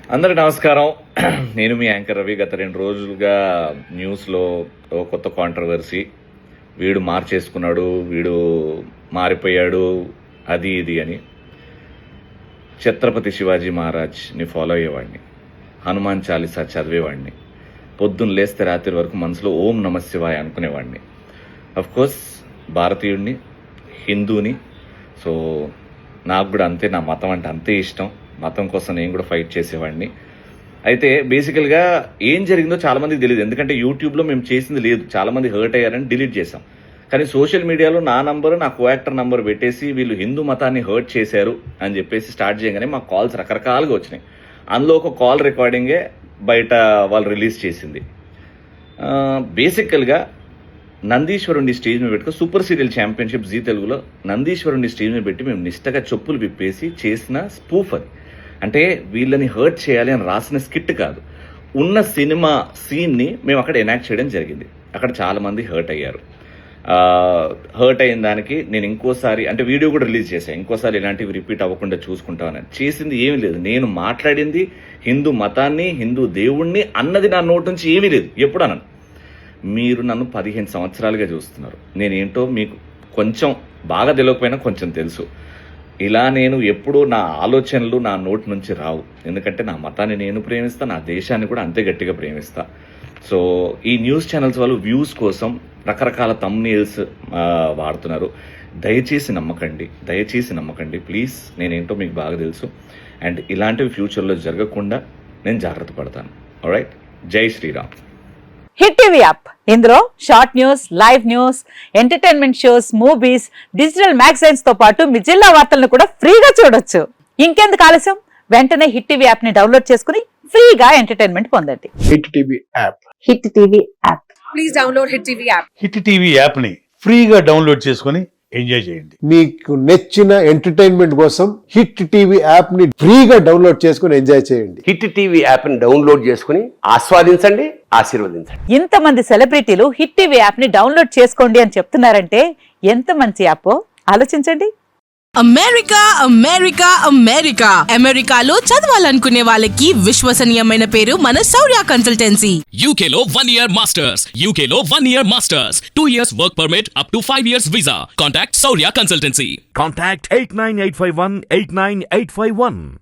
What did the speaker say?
అందరికి నమస్కారం. నేను మీ యాంకర్ రవి. గత 2 రోజులుగా న్యూస్లో కొత్త కాంట్రవర్సీ, వీడు మార్చేసుకున్నాడు, వీడు మారిపోయాడు, అది ఇది అని. ఛత్రపతి శివాజీ మహారాజ్ని ఫాలో అయ్యేవాడిని, హనుమాన్ చాలీసా చదివేవాడిని, పొద్దున్న లేస్తే రాత్రి వరకు మనసులో ఓం నమ శివాయ అనుకునేవాడిని. అఫ్కోర్స్ భారతీయుడిని, హిందూని. సో నాకు కూడా అంతే, నా మతం అంటే అంతే ఇష్టం. మతం కోసం నేను కూడా ఫైట్ చేసేవాడిని. అయితే బేసికల్గా ఏం జరిగిందో చాలామందికి తెలియదు, ఎందుకంటే యూట్యూబ్లో మేము చేసింది లేదు. చాలామంది హర్ట్ అయ్యారని డిలీట్ చేశాం. కానీ సోషల్ మీడియాలో నా నంబరు, నా కోయాక్టర్ నంబర్ పెట్టేసి వీళ్ళు హిందూ మతాన్ని హర్ట్ చేశారు అని చెప్పేసి స్టార్ట్ చేయగానే మాకు కాల్స్ రకరకాలుగా వచ్చినాయి. అందులో ఒక కాల్ రికార్డింగే బయట వాళ్ళు రిలీజ్ చేసింది. బేసికల్గా నందీశ్వరుని స్టేజ్ మీద పెట్టుకో, సూపర్ సీరియల్ ఛాంపియన్షిప్ జీ తెలుగులో నందీశ్వరుని స్టేజ్ మీద పెట్టి మేము నిష్టగా చెప్పులు విప్పేసి చేసిన స్పూఫ్ అది. అంటే వీళ్ళని హర్ట్ చేయాలి అని రాసిన స్కిట్ కాదు, ఉన్న సినిమా సీన్ని మేము అక్కడ ఎనాక్ట్ చేయడం జరిగింది. అక్కడ చాలామంది హర్ట్ అయ్యారు. హర్ట్ అయిన దానికి నేను ఇంకోసారి అంటే వీడియో కూడా రిలీజ్ చేశాను, ఇంకోసారి ఇలాంటివి రిపీట్ అవ్వకుండా చూసుకుంటామని. చేసింది ఏమీ లేదు, నేను మాట్లాడింది హిందూ మతాన్ని, హిందూ దేవుణ్ణి అన్నది నా నోటి నుంచి ఏమీ లేదు, ఎప్పుడు అన్నాను. మీరు నన్ను 15 సంవత్సరాలుగా చూస్తున్నారు, నేనేంటో మీకు కొంచెం బాగా తెలియకపోయినా కొంచెం తెలుసు. ఇలా నేను ఎప్పుడూ నా ఆలోచనలు నా నోటి నుంచి రావు, ఎందుకంటే నా మతాన్ని నేను ప్రేమిస్తా, నా దేశాన్ని కూడా అంతే గట్టిగా ప్రేమిస్తా. సో ఈ న్యూస్ ఛానల్స్ వాళ్ళు వ్యూస్ కోసం రకరకాల థంబ్నెయిల్స్ వాడుతున్నారు. దయచేసి నమ్మకండి ప్లీజ్. నేనేంటో మీకు బాగా తెలుసు, అండ్ ఇలాంటివి ఫ్యూచర్లో జరగకుండా నేను జాగ్రత్త పడతాను. ఆల్రైట్, జై శ్రీరామ్. హిట్ టీవీ యాప్, ఇందులో short news, live news, entertainment shows, movies, digital magazines తో పాటు మీ జిల్లా వార్తలను కూడా ఫ్రీగా చూడొచ్చు. ఇంకెందుకు ఆలస్యం, వెంటనే హిట్ టీవీ యాప్ ని డౌన్లోడ్ చేసుకుని ఫ్రీగా ఎంటర్టైన్మెంట్ పొందండి. Hit TV app, hit TV app, please download hit TV app. Hit TV app ని ఫ్రీగా డౌన్లోడ్ చేసుకుని ఎంజాయ్ చేయండి. మీకు నచ్చిన ఎంటర్టైన్మెంట్ కోసం హిట్ టీవీ యాప్ ని ఫ్రీగా డౌన్లోడ్ చేసుకుని ఎంజాయ్ చేయండి. హిట్ టీవీ యాప్ ని డౌన్లోడ్ చేసుకుని ఆస్వాదించండి, ఆశీర్వదించండి. ఇంతమంది సెలబ్రిటీలు హిట్ టీవీ యాప్ ని డౌన్లోడ్ చేసుకోండి అని చెప్తున్నారంటే ఎంత మంచి యాప్ ఆలోచించండి. అమెరికా అమెరికాలో చదవాలనుకునే వాళ్ళకి విశ్వసనీయమైన పేరు మన శౌర్య కన్సల్టెన్సీ. UK లో 1 year masters, 2 years work permit up to 5 years visa. Contact Saurya Consultancy. Contact 89851 89851.